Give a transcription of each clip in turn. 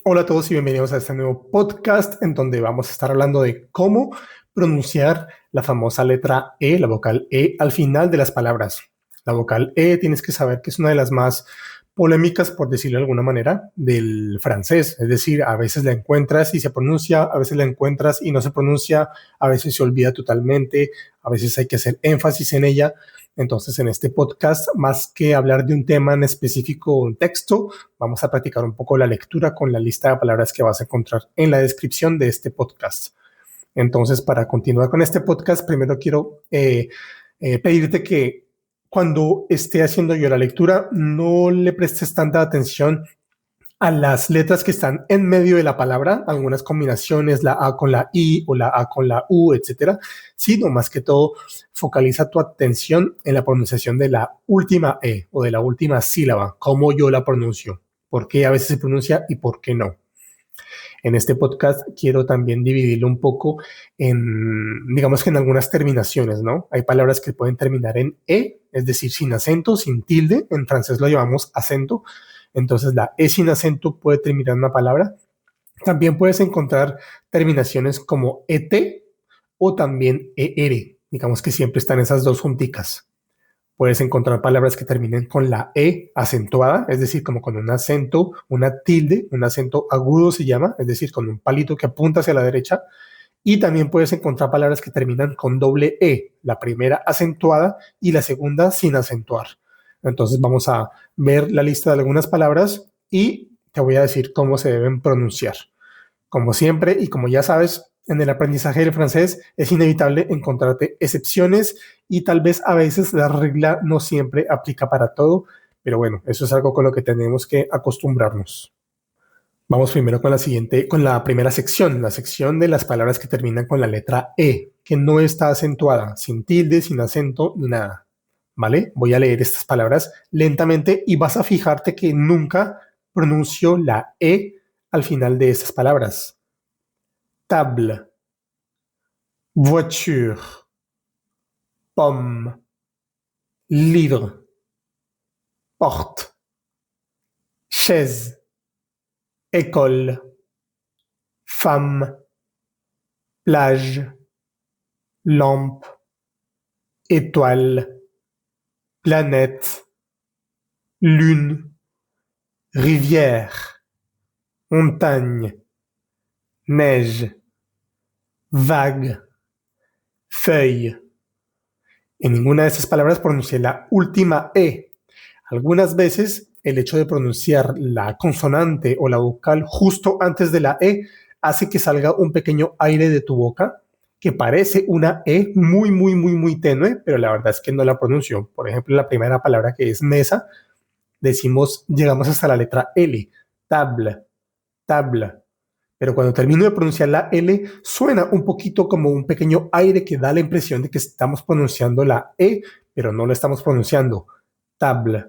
Hola a todos y bienvenidos a este nuevo podcast en donde vamos a estar hablando de cómo pronunciar la famosa letra E, la vocal E, al final de las palabras. La vocal E tienes que saber que es una de las más polémicas, por decirlo de alguna manera, del francés. Es decir, a veces la encuentras y se pronuncia, a veces la encuentras y no se pronuncia, a veces se olvida totalmente, a veces hay que hacer énfasis en ella. Entonces, en este podcast, más que hablar de un tema en específico o un texto, vamos a practicar un poco la lectura con la lista de palabras que vas a encontrar en la descripción de este podcast. Entonces, para continuar con este podcast, primero quiero pedirte que cuando esté haciendo yo la lectura, no le prestes tanta atención a las letras que están en medio de la palabra, algunas combinaciones, la A con la I o la A con la U, etcétera, sino más que todo focaliza tu atención en la pronunciación de la última E o de la última sílaba, cómo yo la pronuncio, por qué a veces se pronuncia y por qué no. En este podcast quiero también dividirlo un poco en, digamos que en algunas terminaciones, ¿no? Hay palabras que pueden terminar en E, es decir, sin acento, sin tilde, en francés lo llamamos acento, entonces la E sin acento puede terminar una palabra. También puedes encontrar terminaciones como ET o también ER, digamos que siempre están esas dos junticas. Puedes encontrar palabras que terminen con la E acentuada, es decir, como con un acento, una tilde, un acento agudo se llama, es decir, con un palito que apunta hacia la derecha. Y también puedes encontrar palabras que terminan con doble E, la primera acentuada y la segunda sin acentuar. Entonces vamos a ver la lista de algunas palabras y te voy a decir cómo se deben pronunciar. Como siempre y como ya sabes, en el aprendizaje del francés es inevitable encontrarte excepciones y tal vez a veces la regla no siempre aplica para todo, pero bueno, eso es algo con lo que tenemos que acostumbrarnos. Vamos primero con la primera sección, la sección de las palabras que terminan con la letra E, que no está acentuada, sin tilde, sin acento, ni nada. ¿Vale? Voy a leer estas palabras lentamente y vas a fijarte que nunca pronuncio la E al final de estas palabras. Table, voiture, pomme, livre, porte, chaise, école, femme, plage, lampe, étoile, planète, lune, rivière, montagne, neige, vague, feuille. En ninguna de estas palabras pronuncié la última E. Algunas veces el hecho de pronunciar la consonante o la vocal justo antes de la E hace que salga un pequeño aire de tu boca que parece una E muy tenue, pero la verdad es que no la pronuncio. Por ejemplo, la primera palabra que es mesa, llegamos hasta la letra L, table, table. Pero cuando termino de pronunciar la L, suena un poquito como un pequeño aire que da la impresión de que estamos pronunciando la E, pero no la estamos pronunciando. Table,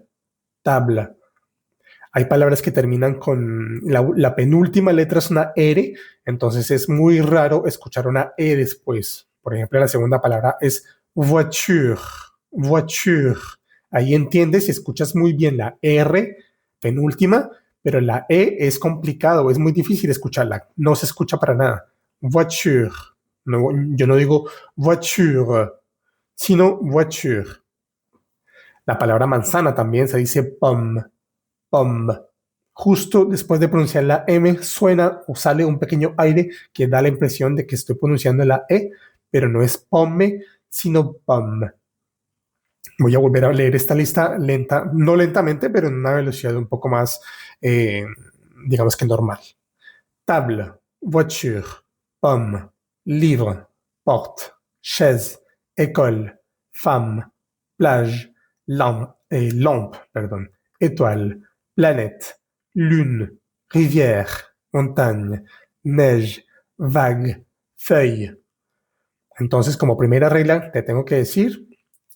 table. Hay palabras que terminan con la penúltima letra es una R, entonces es muy raro escuchar una E después. Por ejemplo, la segunda palabra es voiture, voiture. Ahí entiendes y escuchas muy bien la R penúltima, pero la E es complicado, es muy difícil escucharla, no se escucha para nada. Voiture. No, yo no digo voiture, sino voiture. La palabra manzana también se dice pomme, pomme. Justo después de pronunciar la M suena o sale un pequeño aire que da la impresión de que estoy pronunciando la E, pero no es pomme, sino pomme. Voy a volver a leer esta lista lenta, no lentamente, pero en una velocidad un poco más, digamos que normal. Table, voiture, pomme, livre, porte, chaise, école, femme, plage, lampe, pardon, étoile, planète, lune, rivière, montagne, neige, vague, feuille. Entonces, como primera regla, te tengo que decir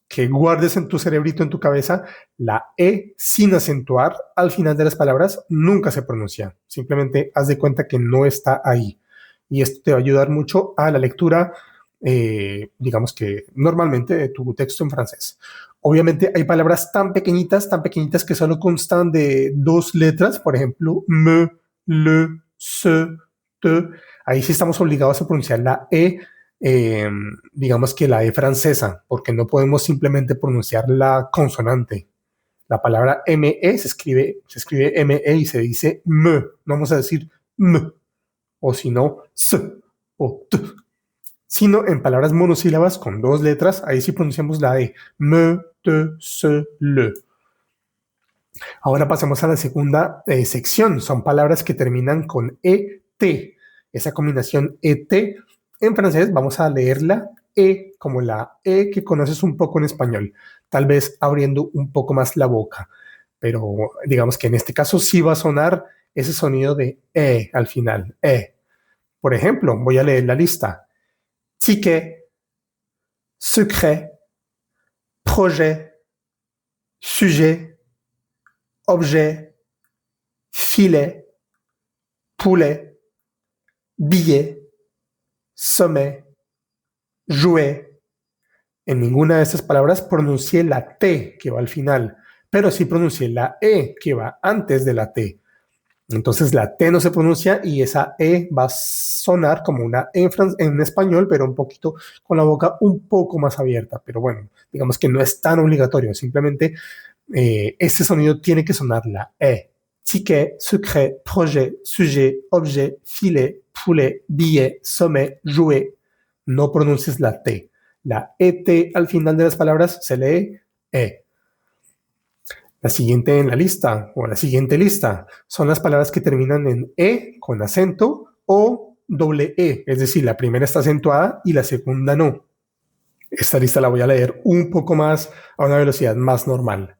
que guardes en tu cerebrito, en tu cabeza, la E sin acentuar al final de las palabras nunca se pronuncia. Simplemente haz de cuenta que no está ahí. Y esto te va a ayudar mucho a la lectura, digamos que normalmente de tu texto en francés. Obviamente hay palabras tan pequeñitas que solo constan de dos letras, por ejemplo, me, le, se, te. Ahí sí estamos obligados a pronunciar la E, digamos que la E francesa, porque no podemos simplemente pronunciar la consonante. La palabra ME se escribe ME y se dice me. No vamos a decir M, o si no, S o T. Sino en palabras monosílabas con dos letras, ahí sí pronunciamos la E. Me, te, se, le. Ahora pasamos a la segunda sección. Son palabras que terminan con ET. Esa combinación ET, en francés vamos a leerla E como la E que conoces un poco en español, tal vez abriendo un poco más la boca. Pero digamos que en este caso sí va a sonar ese sonido de E al final. E. Por ejemplo, voy a leer la lista. Ticket, secret, projet, sujet, objet, filet, poulet, billet, sommet, jouet. En ninguna de estas palabras pronuncié la T que va al final, pero sí pronuncié la E que va antes de la T. Entonces la T no se pronuncia y esa E va a sonar como una E en español, pero un poquito con la boca un poco más abierta. Pero bueno, digamos que no es tan obligatorio, simplemente este sonido tiene que sonar la E. Ticket, secret, projet, sujet, objet, filet, poulet, billet, sommet, jouet. No pronuncies la T. La ET al final de las palabras se lee E. La siguiente en la lista, o la siguiente lista, son las palabras que terminan en E con acento o doble E, es decir, la primera está acentuada y la segunda no. Esta lista la voy a leer un poco más a una velocidad más normal.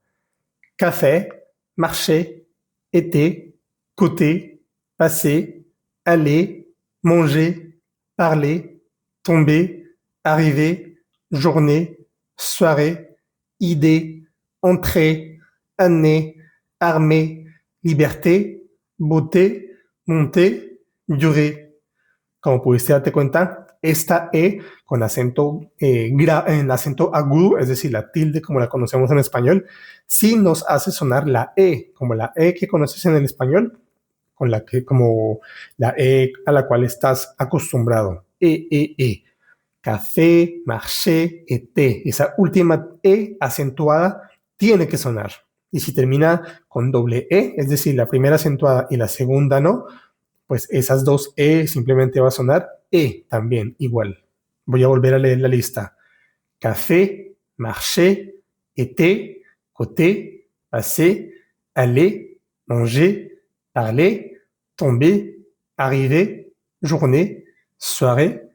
Café, marché, été, côté, passé, aller, manger, parler, tomber, arriver, journée, soirée, idée, entrée, année, armée, liberté, beauté, montée, durée. Como pudiste darte cuenta, esta E con acento, en acento agudo, es decir, la tilde como la conocemos en español, sí nos hace sonar la E, como la E que conoces en el español, con la que, como la E a la cual estás acostumbrado. E. Café, marché, été. Esa última E acentuada tiene que sonar. Y si termina con doble E, es decir, la primera acentuada y la segunda no, pues esas dos E simplemente va a sonar E también, igual. Voy a volver a leer la lista. Café, marché, été, côté, passé, aller, manger, parler, tomber, arriver, journée, soirée,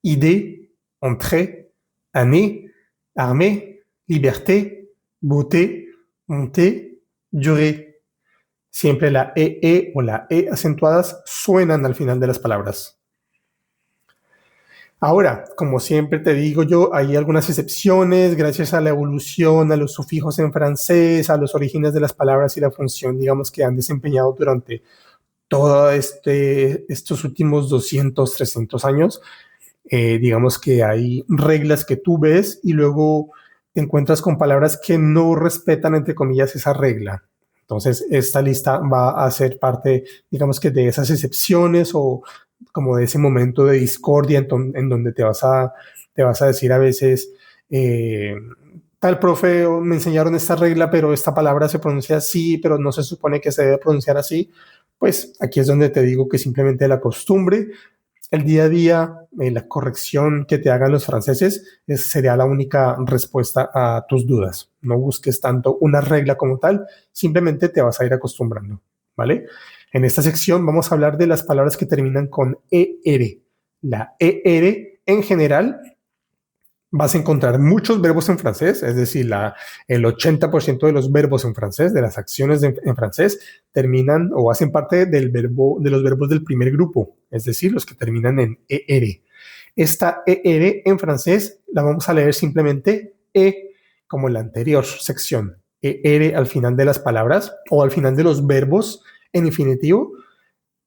idée, entrée, année, armée, liberté, beauté, montée, durée. Siempre la EE o la E acentuadas suenan al final de las palabras. Ahora, como siempre te digo yo, hay algunas excepciones gracias a la evolución, a los sufijos en francés, a los orígenes de las palabras y la función, digamos, que han desempeñado durante todos estos últimos 200, 300 años. Digamos que hay reglas que tú ves y luego te encuentras con palabras que no respetan, entre comillas, esa regla. Entonces, esta lista va a ser parte, digamos que de esas excepciones o como de ese momento de discordia en donde te vas a decir a veces, tal profe me enseñaron esta regla, pero esta palabra se pronuncia así, pero no se supone que se debe pronunciar así. Pues aquí es donde te digo que simplemente la costumbre, el día a día, la corrección que te hagan los franceses sería la única respuesta a tus dudas. No busques tanto una regla como tal, simplemente te vas a ir acostumbrando, ¿vale? En esta sección vamos a hablar de las palabras que terminan con ER. La ER en general vas a encontrar muchos verbos en francés, es decir, el 80% de los verbos en francés, de las acciones en francés, terminan o hacen parte de los verbos del primer grupo, es decir, los que terminan en ER. Esta ER en francés la vamos a leer simplemente E, como en la anterior sección. ER al final de las palabras o al final de los verbos en infinitivo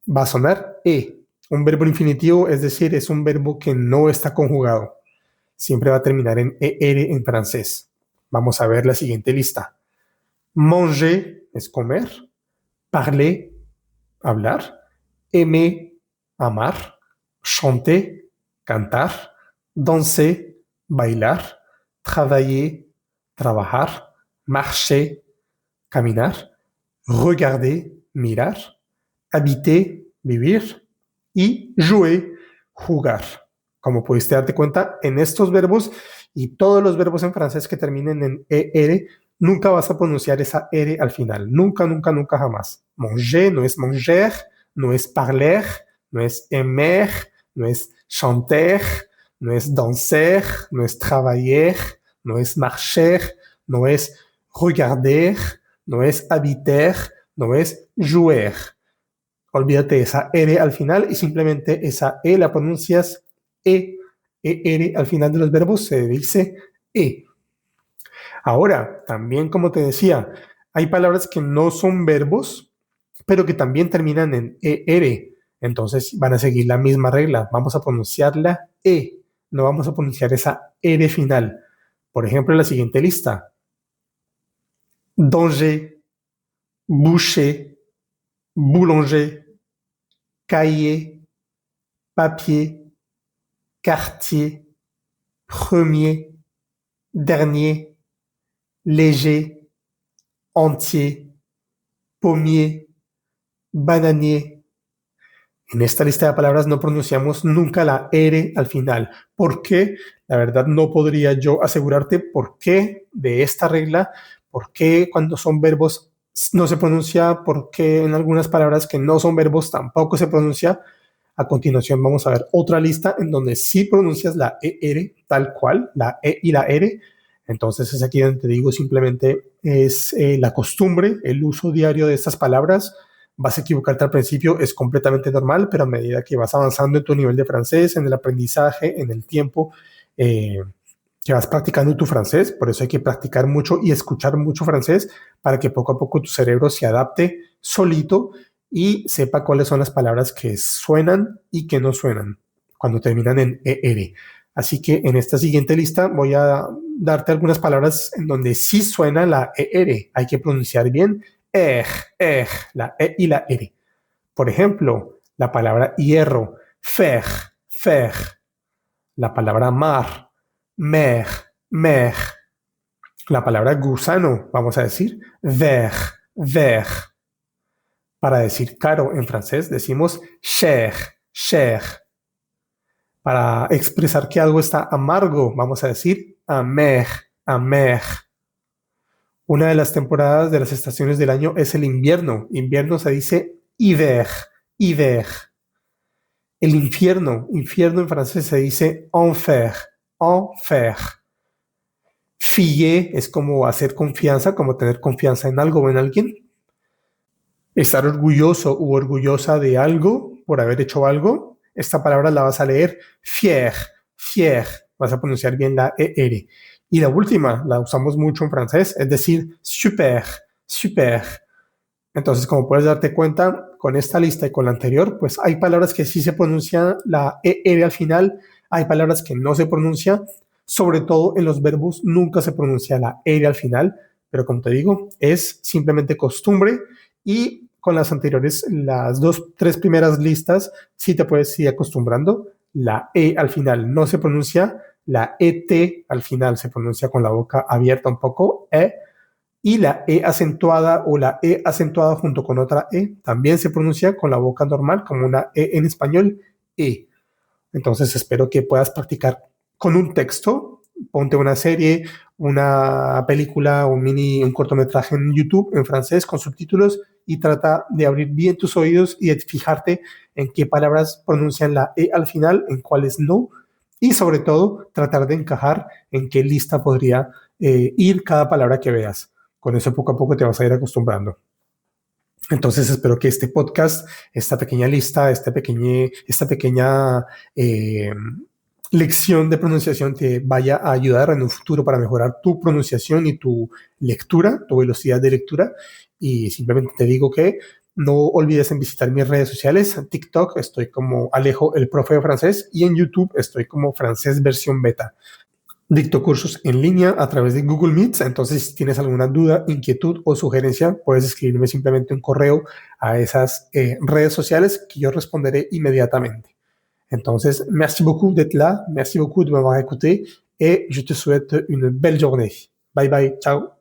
va a sonar E. Un verbo infinitivo, es decir, es un verbo que no está conjugado. Siempre va a terminar en ER en francés. Vamos a ver la siguiente lista. Manger es comer, parler, hablar, aimer, amar, chanter, cantar, danser, bailar, travailler, trabajar, marcher, caminar, regarder, mirar, habiter, vivir y jouer, jugar. Como pudiste darte cuenta, en estos verbos y todos los verbos en francés que terminen en ER, nunca vas a pronunciar esa R al final. Nunca, nunca, nunca, jamás. Manger no es manger, no es parler, no es aimer, no es chanter, no es danser, no es travailler, no es marcher, no es regarder, no es habiter, no es jouer. Olvídate de esa R al final y simplemente esa E la pronuncias E. ER al final de los verbos se dice E. Ahora, también como te decía, hay palabras que no son verbos, pero que también terminan en ER. Entonces van a seguir la misma regla. Vamos a pronunciar la E. No vamos a pronunciar esa R final. Por ejemplo, en la siguiente lista. Danger, boucher, boulanger, cahier, papier, quartier, premier, dernier, léger, entier, pommier, bananier. En esta lista de palabras no pronunciamos nunca la R al final. ¿Por qué? La verdad no podría yo asegurarte por qué de esta regla, por qué cuando son verbos no se pronuncia, por qué en algunas palabras que no son verbos tampoco se pronuncia. A continuación vamos a ver otra lista en donde sí pronuncias la ER tal cual, la E y la R. Entonces es aquí donde te digo simplemente es la costumbre, el uso diario de estas palabras. Vas a equivocarte al principio, es completamente normal, pero a medida que vas avanzando en tu nivel de francés, en el aprendizaje, en el tiempo, que vas practicando tu francés, por eso hay que practicar mucho y escuchar mucho francés para que poco a poco tu cerebro se adapte solito y sepa cuáles son las palabras que suenan y que no suenan cuando terminan en ER. Así que en esta siguiente lista voy a darte algunas palabras en donde sí suena la ER. Hay que pronunciar bien la E y la R. Por ejemplo, la palabra hierro, fer. La palabra mar, mer. La palabra gusano, vamos a decir ver. Para decir caro en francés decimos cher. Para expresar que algo está amargo, vamos a decir amer. Una de las temporadas de las estaciones del año es el invierno. Invierno se dice hiver. El infierno en francés se dice enfer. Fier es como hacer confianza, como tener confianza en algo o en alguien. Estar orgulloso u orgullosa de algo, por haber hecho algo. Esta palabra la vas a leer fier. Vas a pronunciar bien la ER. Y la última, la usamos mucho en francés, es decir, super. Entonces, como puedes darte cuenta, con esta lista y con la anterior, pues hay palabras que sí se pronuncia la ER al final, hay palabras que no se pronuncia, sobre todo en los verbos nunca se pronuncia la ER al final, pero como te digo, es simplemente costumbre y con las anteriores, las 3 primeras listas, sí te puedes ir acostumbrando. La E al final no se pronuncia, la ET al final se pronuncia con la boca abierta un poco, y la E acentuada o la E acentuada junto con otra E también se pronuncia con la boca normal, como una E en español, E. Entonces espero que puedas practicar con un texto, ponte una serie, una película, un cortometraje en YouTube en francés con subtítulos y trata de abrir bien tus oídos y de fijarte en qué palabras pronuncian la E al final, en cuáles no, y sobre todo tratar de encajar en qué lista podría ir cada palabra que veas. Con eso poco a poco te vas a ir acostumbrando. Entonces espero que este podcast, esta pequeña lista, esta pequeña lección de pronunciación te vaya a ayudar en un futuro para mejorar tu pronunciación y tu lectura, tu velocidad de lectura. Y simplemente te digo que no olvides en visitar mis redes sociales. En TikTok estoy como Alejo, el profe de francés, y en YouTube estoy como francés versión beta. Dicto cursos en línea a través de Google Meets, entonces si tienes alguna duda, inquietud o sugerencia, puedes escribirme simplemente un correo a esas redes sociales que yo responderé inmediatamente. Entonces, merci beaucoup d'être là, merci beaucoup de m'avoir écouté et je te souhaite une belle journée. Bye bye, ciao.